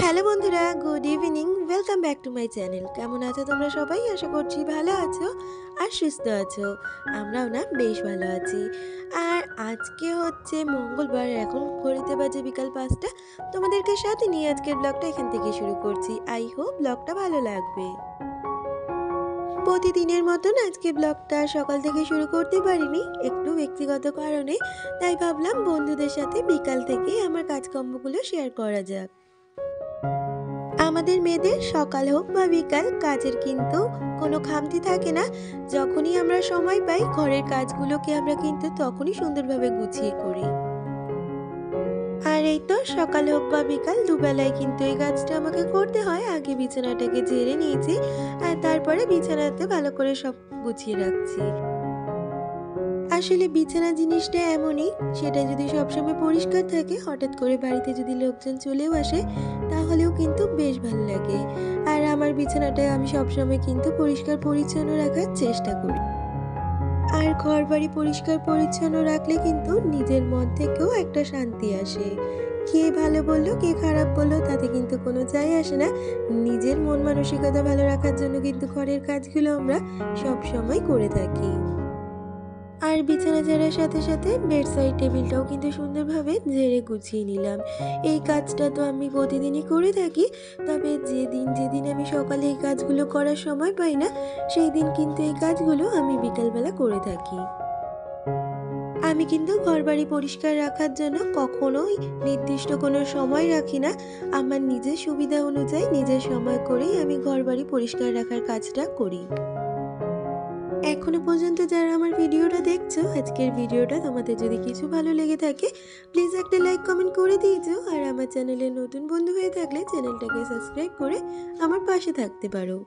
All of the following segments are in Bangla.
হ্যালো বন্ধুরা, good evening. Welcome back to my channel. কেমন আছো তোমরা সবাই? আশা করছি ভালো আছো আর সুস্থ আছো। আমরাও না বেশ ভালো আছি। আর আজকে হচ্ছে মঙ্গলবার, এখন ঘড়িতে বাজে বিকাল ৫টা। তোমাদেরকে সাথে নিয়ে আজকের ব্লগটা এখান থেকে শুরু করছি। আই হোপ ব্লগটা ভালো লাগবে। প্রতিদিনের মতন আজকে ব্লগটা সকাল থেকে শুরু করতে পারিনি, একটু ব্যক্তিগত কারণে। তাই ভাবলাম বন্ধুদের সাথে বিকাল থেকে আমার কাজকর্মগুলো শেয়ার করা যাক। আমাদের মেয়েদের সকাল হোক বা বিকাল, কাজের কিন্তু কোনো খামতি থাকে না। যখনই আমরা সময় পাই ঘরের কাজগুলোকে আমরা কিন্তু তখনই সুন্দরভাবে গুছিয়ে করি। আর এই তো সকাল হোক বা বিকাল দুবেলায় কিন্তু এই কাজটা আমাকে করতে হয়। আগে বিছানাটাকে ঝেড়ে নিয়েছি আর তারপরে বিছানাতে ভালো করে সব গুছিয়ে রাখছি। আসলে বিছানা জিনিসটা এমনই, সেটা যদি সবসময় পরিষ্কার থাকে, হঠাৎ করে বাড়িতে যদি লোকজন চলেও আসে তাহলেও কিন্তু বেশ ভালো লাগে। আর আমার বিছানাটা আমি সবসময় কিন্তু পরিষ্কার পরিচ্ছন্ন রাখার চেষ্টা করি। আর ঘর বাড়ি পরিষ্কার পরিচ্ছন্ন রাখলে কিন্তু নিজের মন থেকেও একটা শান্তি আসে। কে ভালো বললো কে খারাপ বললো তাতে কিন্তু কোনো যায় আসে না। নিজের মন মানসিকতা ভালো রাখার জন্য কিন্তু ঘরের কাজগুলো আমরা সবসময় করে থাকি। আর বিছানা ঝাড়ার সাথে সাথে বেড সাইড টেবিলটাও কিন্তু সুন্দরভাবে ঝেড়ে গুছিয়ে নিলাম। এই কাজটা তো আমি প্রতিদিনই করে থাকি, তবে যেদিন আমি সকালে এই কাজগুলো করার সময় পাই না, সেই দিন কিন্তু এই কাজগুলো আমি বিকালবেলা করে থাকি। আমি কিন্তু ঘরবাড়ি পরিষ্কার রাখার জন্য কখনোই নির্দিষ্ট কোনো সময় রাখি না। আমার নিজের সুবিধা অনুযায়ী নিজের সময় করেই আমি ঘরবাড়ি পরিষ্কার রাখার কাজটা করি। এখনো পর্যন্ত যারা আমার ভিডিওটা দেখছো, আজকের ভিডিওটা তোমাদের যদি কিছু ভালো লেগে থাকে প্লিজ একটা লাইক কমেন্ট করে দিয়েছো। আর আমার চ্যানেলের নতুন বন্ধু হয়ে থাকলে চ্যানেলটাকে সাবস্ক্রাইব করে আমার পাশে থাকতে পারো।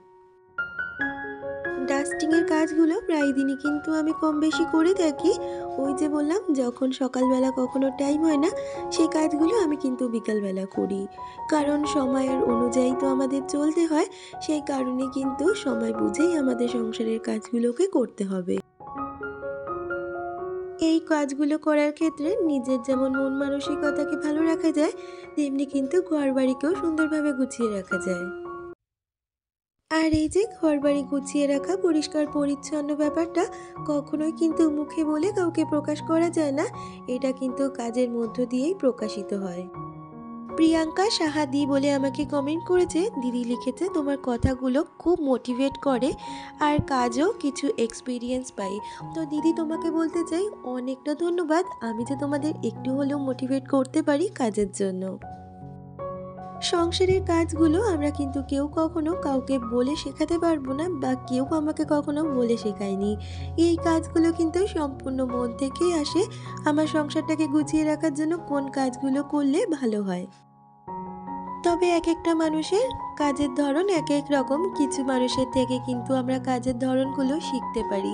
ডাস্টিংয়ের কাজগুলো প্রায় দিনই কিন্তু আমি কম বেশি করে থাকি। ওই যে বললাম, যখন সকালবেলা কখনো টাইম হয় না সেই কাজগুলো আমি কিন্তু বিকালবেলা করি। কারণ সময়ের অনুযায়ী তো আমাদের চলতে হয়, সেই কারণে কিন্তু সময় বুঝেই আমাদের সংসারের কাজগুলোকে করতে হবে। এই কাজগুলো করার ক্ষেত্রে নিজের যেমন মন মানসিকতাকে ভালো রাখা যায়, তেমনি কিন্তু ঘরবাড়িকেও সুন্দরভাবে গুছিয়ে রাখা যায়। আর এই যে ঘরবাড়ি গুছিয়ে রাখা, পরিষ্কার পরিচ্ছন্ন ব্যাপারটা কখনোই কিন্তু মুখে বলে কাউকে প্রকাশ করা যায় না। এটা কিন্তু কাজের মধ্য দিয়েই প্রকাশিত হয়। প্রিয়াঙ্কা সাহাদি বলে আমাকে কমেন্ট করেছে, দিদি লিখেছে তোমার কথাগুলো খুব মোটিভেট করে আর কাজও কিছু এক্সপিরিয়েন্স পাই। তো দিদি তোমাকে বলতে চাই অনেকটা ধন্যবাদ, আমি যে তোমাদের একটু হলেও মোটিভেট করতে পারি কাজের জন্য। সংসারের কাজগুলো আমরা কিন্তু কেউ কখনো কাউকে বলে শেখাতে পারবো না, বা কেউ আমাকে কখনো বলে শেখায়নি। এই কাজগুলো কিন্তু সম্পূর্ণ মন থেকেই আসে। আমার সংসারটাকে গুছিয়ে রাখার জন্য কোন কাজগুলো করলে ভালো হয়। তবে এক একটা মানুষের কাজের ধরন এক এক রকম, কিছু মানুষের থেকে কিন্তু আমরা কাজের ধরনগুলো শিখতে পারি,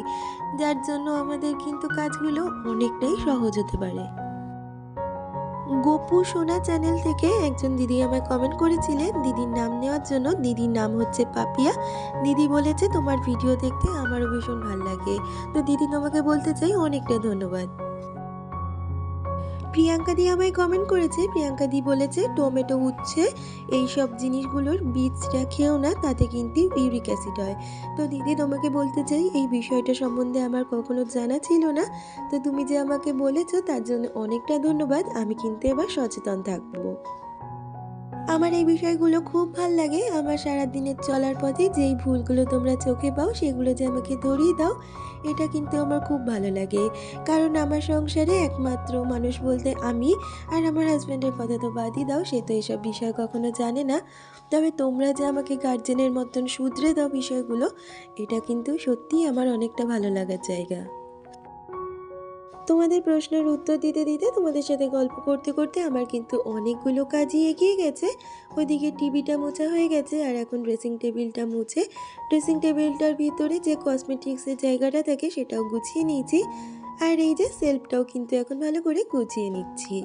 যার জন্য আমাদের কিন্তু কাজগুলো অনেকটাই সহজ হতে পারে। গোপু সোনা চ্যানেল থেকে একজন দিদি আমায় কমেন্ট করেছিলেন দিদির নাম নেওয়ার জন্য। দিদির নাম হচ্ছে পাপিয়া। দিদি বলেছে তোমার ভিডিও দেখতে আমারও ভীষণ ভালো লাগে। তো দিদি তোমাকে বলতে চাই অনেকটা ধন্যবাদ। প্রিয়াঙ্কা দি আমায় কমেন্ট করেছে, প্রিয়াঙ্কা দি বলেছে টমেটো, উচ্ছে এইসব জিনিসগুলোর বীজটা খেও না, তাতে কিন্তু ইউরিক অ্যাসিড হয়। তো দিদি তোমাকে বলতে চাই এই বিষয়টা সম্বন্ধে আমার কখনো জানা ছিল না। তো তুমি যে আমাকে বলেছো তার জন্য অনেকটা ধন্যবাদ। আমি কিন্তু এবার সচেতন থাকবো। আমার এই বিষয়গুলো খুব ভাল লাগে। আমার সারাদিনের চলার পথে যেই ভুলগুলো তোমরা চোখে পাও সেগুলো যে আমাকে ধরিয়ে দাও, এটা কিন্তু আমার খুব ভালো লাগে। কারণ আমার সংসারে একমাত্র মানুষ বলতে আমি, আর আমার হাজব্যান্ডের কথা তো বাদই দাও, সে তো এসব বিষয় কখনো জানে না। তবে তোমরা যে আমাকে গার্জেনের মতন শুধরে দাও বিষয়গুলো, এটা কিন্তু সত্যিই আমার অনেকটা ভালো লাগার জায়গা। তোমাদের প্রশ্নের উত্তর দিতে দিতে তোমাদের সাথে গল্প করতে করতে আমার কিন্তু অনেকগুলো কাজই এগিয়ে গেছে। ওইদিকে টিভিটা মোছা হয়ে গেছে, আর এখন ড্রেসিং টেবিলটা মুছে ড্রেসিং টেবিলটার ভিতরে যে কসমেটিক্সের জায়গাটা থাকে সেটাও গুছিয়ে নিয়েছি। আর এই যে সেলফটাও কিন্তু এখন ভালো করে গুছিয়ে নিচ্ছি।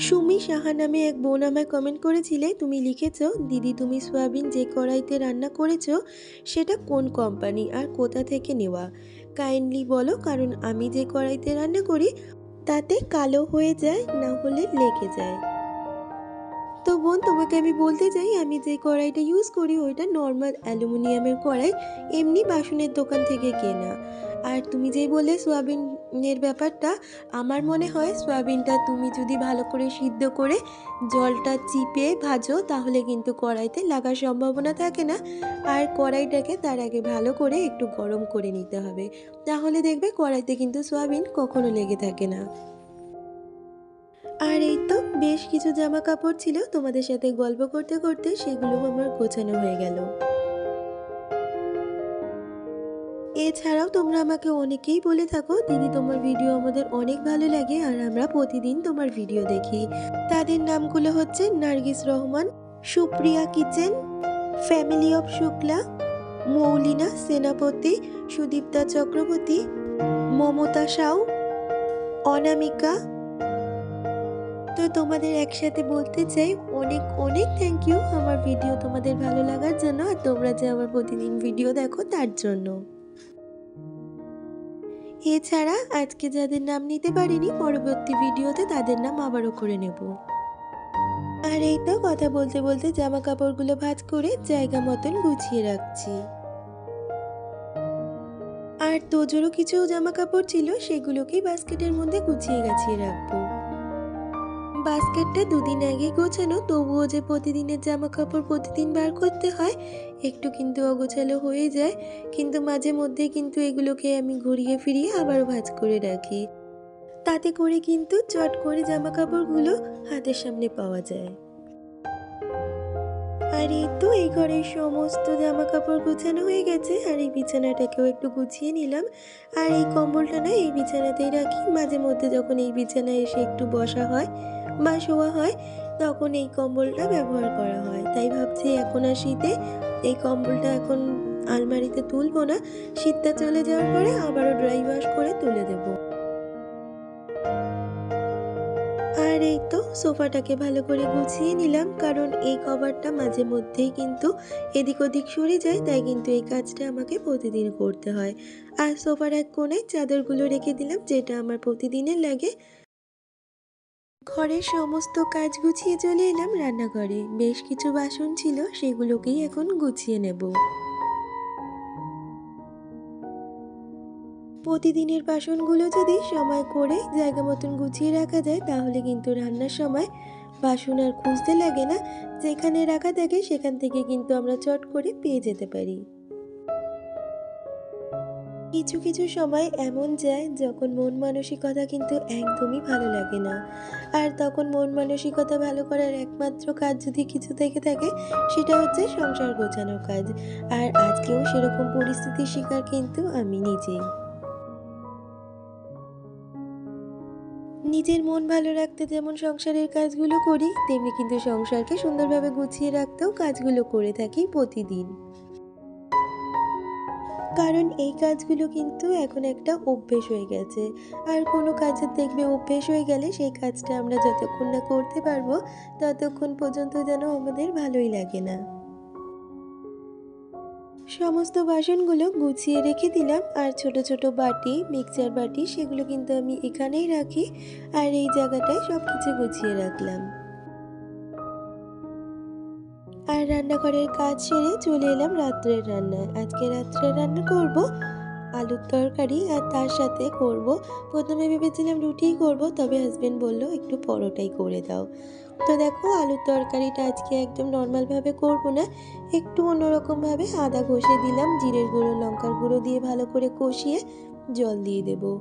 সুমি সাহা নামে এক বোন আমায় কমেন্ট করেছিলে, তুমি লিখেছো দিদি তুমি সয়াবিন যে কড়াইতে রান্না করেছো সেটা কোন কোম্পানি আর কোথা থেকে নেওয়া, কাইন্ডলি বলো, কারণ আমি যে কড়াইতে রান্না করি তাতে কালো হয়ে যায়, না হলে লেগে যায়। তো বোন, তোমাকে আমি বলতে চাই, আমি যে কড়াইটা ইউজ করি ওইটা নর্মাল অ্যালুমিনিয়ামের কড়াই, এমনি বাসনের দোকান থেকে কেনা। আর তুমি যেই বললে সোয়াবিনের ব্যাপারটা, আমার মনে হয় সোয়াবিনটা তুমি যদি ভালো করে সিদ্ধ করে জলটা চিপে ভাজো তাহলে কিন্তু কড়াইতে লাগার সম্ভাবনা থাকে না। আর কড়াইটাকে তার আগে ভালো করে একটু গরম করে নিতে হবে, তাহলে দেখবে কড়াইতে কিন্তু সোয়াবিন কখনো লেগে থাকে না। আর এই তো বেশ কিছু জামা কাপড় ছিল, তোমাদের সাথে গল্প করতে করতে সেগুলো আমার গোছানো হয়ে গেল। এছাড়াও তোমরা আমাকে অনেকেই বলে থাকো, দিদি তোমার ভিডিও আমাদের অনেক ভালো লাগে আর আমরা প্রতিদিন তোমার ভিডিও দেখি। তাদের নামগুলো হচ্ছে Nargis Rahman, Supriya kitchen, family of Shukla, Moulina Senapati, Sudipta Chakraborty, Mamata Sau, অনামিকা। তো তোমাদের একসাথে বলতে চাই অনেক অনেক থ্যাংক ইউ আমার ভিডিও তোমাদের ভালো লাগার জন্য, আর তোমরা যে আমার প্রতিদিন ভিডিও দেখো তার জন্য। এছাড়া আজকে যাদের নাম নিতে পারিনি, পরবর্তী ভিডিওতে তাদের নাম আবারও করে নেব। আর এই তো কথা বলতে বলতে জামা কাপড়গুলো ভাঁজ করে জায়গা মতন গুছিয়ে রাখছি। আর তোজোরও কিছু জামা কাপড় ছিল, সেগুলোকেই বাস্কেটের মধ্যে গুছিয়ে গাছিয়ে রাখবো। বাস্কেটটা দুদিন আগে গোছানো, তবুও যে প্রতিদিনের জামা কাপড় প্রতিদিন বার করতে হয়, একটু কিন্তু অগোছালো হয়ে যায়। কিন্তু মাঝে মধ্যে কিন্তু এগুলোকে আমি ঘুরিয়ে ফিরিয়ে আবারও ভাঁজ করে রাখি, তাতে করে কিন্তু চট করে জামা কাপড়গুলো হাতের সামনে পাওয়া যায়। আর এই তো এই ঘরের সমস্ত জামা কাপড় গুছানো হয়ে গেছে, আর এই বিছানাটাকেও একটু গুছিয়ে নিলাম। আর এই কম্বলটা না এই বিছানাতেই রাখি, মাঝে মধ্যে যখন এই বিছানায় এসে একটু বসা হয় বা শোয়া হয় তখন এই কম্বলটা ব্যবহার করা হয়। তাই ভাবছি এখন আর শীতে এই কম্বলটা এখন আলমারিতে তুলবো না, শীতটা চলে যাওয়ার পরে আবারও ড্রাই ওয়াশ করে তুলে দেবো। আর এই তো সোফাটাকে ভালো করে গুছিয়ে নিলাম, কারণ এই কভারটা মাঝে মধ্যেই কিন্তু এদিক ওদিক সরে যায়, তাই কিন্তু এই কাজটা আমাকে প্রতিদিন করতে হয়। আর সোফার এক কোণে চাদরগুলো রেখে দিলাম, যেটা আমার প্রতিদিনের লাগে। ঘরের সমস্ত কাজ গুছিয়ে চলে এলাম রান্নাঘরে, বেশ কিছু বাসন ছিল সেগুলোকেই এখন গুছিয়ে নেব। প্রতিদিনের বাসনগুলো যদি সময় করে জায়গা মতন গুছিয়ে রাখা যায় তাহলে কিন্তু রান্নার সময় বাসন আর খুঁজতে লাগে না, যেখানে রাখা থাকে সেখান থেকে কিন্তু আমরা চট করে পেয়ে যেতে পারি। কিছু কিছু সময় এমন যায় যখন মন মানসিকতা কিন্তু একদমই ভালো লাগে না, আর তখন মন মানসিকতা ভালো করার একমাত্র কাজ যদি কিছু থেকে থাকে সেটা হচ্ছে সংসার গোছানোর কাজ। আর আজকেও সেরকম পরিস্থিতির শিকার কিন্তু আমি নিজেই। নিজের মন ভালো রাখতে যেমন সংসারের কাজগুলো করি, তেমনি কিন্তু সংসারকে সুন্দরভাবে গুছিয়ে রাখতেও কাজগুলো করে থাকি প্রতিদিন। কারণ এই কাজগুলো কিন্তু এখন একটা অভ্যেস হয়ে গেছে। আর কোনো কাজের দেখবে অভ্যেস হয়ে গেলে সেই কাজটা আমরা যতক্ষণ না করতে পারবো ততক্ষণ পর্যন্ত যেন আমাদের ভালোই লাগে না। সমস্ত বাসনগুলো গুছিয়ে রেখে দিলাম, আর ছোট ছোট বাটি, মিক্সচার বাটি, সেগুলো কিন্তু আমি এখানেই রাখি। আর এই জায়গাটায় সব কিছু গুছিয়ে রাখলাম। আর রান্নাঘরের কাজ সেরে চলে এলাম রাত্রের রান্নায়। আজকে রাত্রে রান্না করব আলুর তরকারি, আর তার সাথে করব, প্রথমে ভেবেছিলাম রুটিই করব, তবে হাজবেন্ড বলল একটু পরোটাই করে দাও। তো দেখো আলুর তরকারিটা আজকে একদম নর্মালভাবে করব না, একটু অন্যরকমভাবে আদা ঘষে দিলাম, জিরের গুঁড়ো লঙ্কার গুঁড়ো দিয়ে ভালো করে কষিয়ে জল দিয়ে দেবো।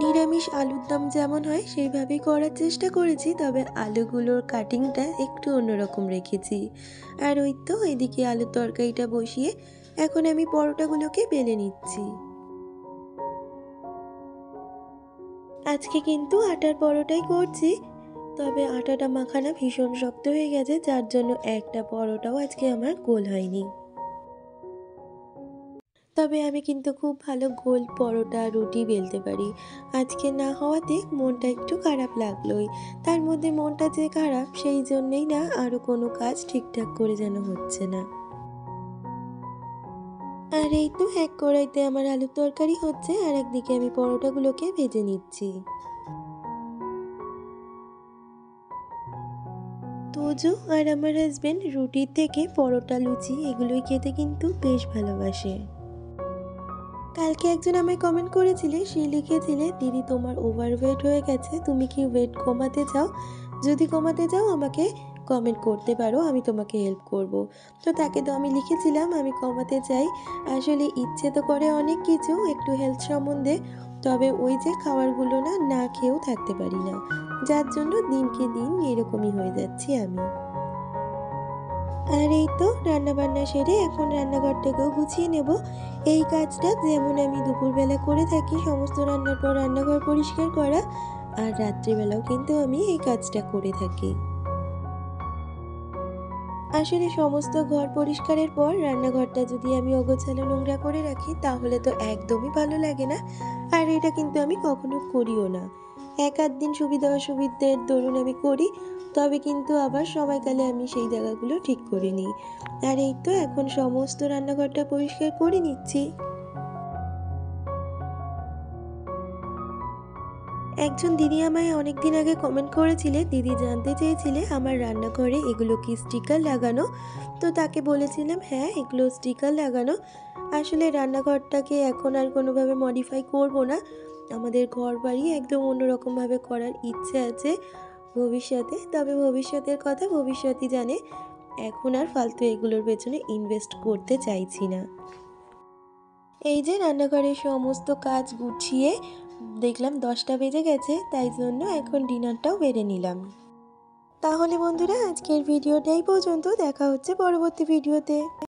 নিরামিষ আলুর দম যেমন হয় সেইভাবেই করার চেষ্টা করেছি, তবে আলুগুলোর কাটিংটা একটু অন্যরকম রেখেছি। আর ওই তো এদিকে আলুর তরকারিটা বসিয়ে এখন আমি পরোটাগুলোকে বেলে নিচ্ছি। আজকে কিন্তু আটার পরোটাই করছি, তবে আটাটা মাখানা ভীষণ শক্ত হয়ে গেছে, যার জন্য একটা পরোটাও আজকে আমার গোল হয়নি। তবে আমি কিন্তু খুব ভালো গোল পরোটা রুটি বেলতে পারি। আজকে না হওয়াতে মনটা একটু খারাপ লাগলোই। তার মধ্যে মনটা যে খারাপ সেই জন্যেই না আরও কোনো কাজ ঠিকঠাক করে যেন হচ্ছে না। আর এই তো এক কড়াইতে আমার আলুর তরকারি হচ্ছে, আর একদিকে আমি পরোটাগুলোকে ভেজে নিচ্ছি। বুঝো আর আমার হাজবেন্ড রুটির থেকে পরোটা লুচি এগুলোই খেতে কিন্তু বেশ ভালোবাসে। কালকে একজন আমায় কমেন্ট করেছিলে, সে লিখেছিলে, দিদি তোমার ওভারওয়েট হয়ে গেছে, তুমি কি ওয়েট কমাতে চাও? যদি কমাতে চাও আমাকে কমেন্ট করতে পারো, আমি তোমাকে হেল্প করব। তো তাকে তো আমি লিখেছিলাম আমি কমাতে চাই। আসলে ইচ্ছে তো করে অনেক কিছু একটু হেলথ সম্বন্ধে, তবে ওই যে খাবারগুলো না না খেয়েও থাকতে পারি না, যার জন্য দিনকে দিন এরকমই হয়ে যাচ্ছি আমি। আর এই তো রান্নাবান্না সেরে এখন রান্নাঘরটাকেও গুছিয়ে নেব। এই কাজটা যেমন আমি দুপুরবেলা করে থাকি সমস্ত রান্নার পর রান্নাঘর পরিষ্কার করা, আর রাত্রিবেলাও কিন্তু আমি এই কাজটা করে থাকি। আসলে সমস্ত ঘর পরিষ্কারের পর রান্নাঘরটা যদি আমি অগোছালো নোংরা করে রাখি তাহলে তো একদমই ভালো লাগে না, আর এটা কিন্তু আমি কখনো করিও না। এক আধ দিন সুবিধা অসুবিধের দরুন আমি করি, তবে কিন্তু আবার সময়কালে আমি সেই জায়গাগুলো ঠিক করে নিই। আর এই তো এখন সমস্ত রান্নাঘরটা পরিষ্কার করে নিচ্ছি। একজন দিদি আমায় অনেকদিন আগে কমেন্ট করেছিলে, দিদি জানতে চেয়েছিলে আমার রান্নাঘরে এগুলো কি স্টিকার লাগানো। তো তাকে বলেছিলাম হ্যাঁ এগুলো স্টিকার লাগানো। আসলে রান্নাঘরটাকে এখন আর কোনোভাবে মডিফাই করব না, আমাদের ঘর বাড়ি একদম অন্যরকমভাবে করার ইচ্ছে আছে ভবিষ্যতে, তবে ভবিষ্যতের কথা ভবিষ্যতই জানে। এখন আর ফালতু এগুলোর পেছনে ইনভেস্ট করতে চাইছি না। এই যে রান্নাঘরের সমস্ত কাজ গুছিয়ে দেখলাম 10টা বেজে গেছে, তাই জন্য এখন ডিনারটাও বেড়ে নিলাম। তাহলে বন্ধুরা আজকের ভিডিওটা এই পর্যন্ত, দেখা হচ্ছে পরবর্তী ভিডিওতে।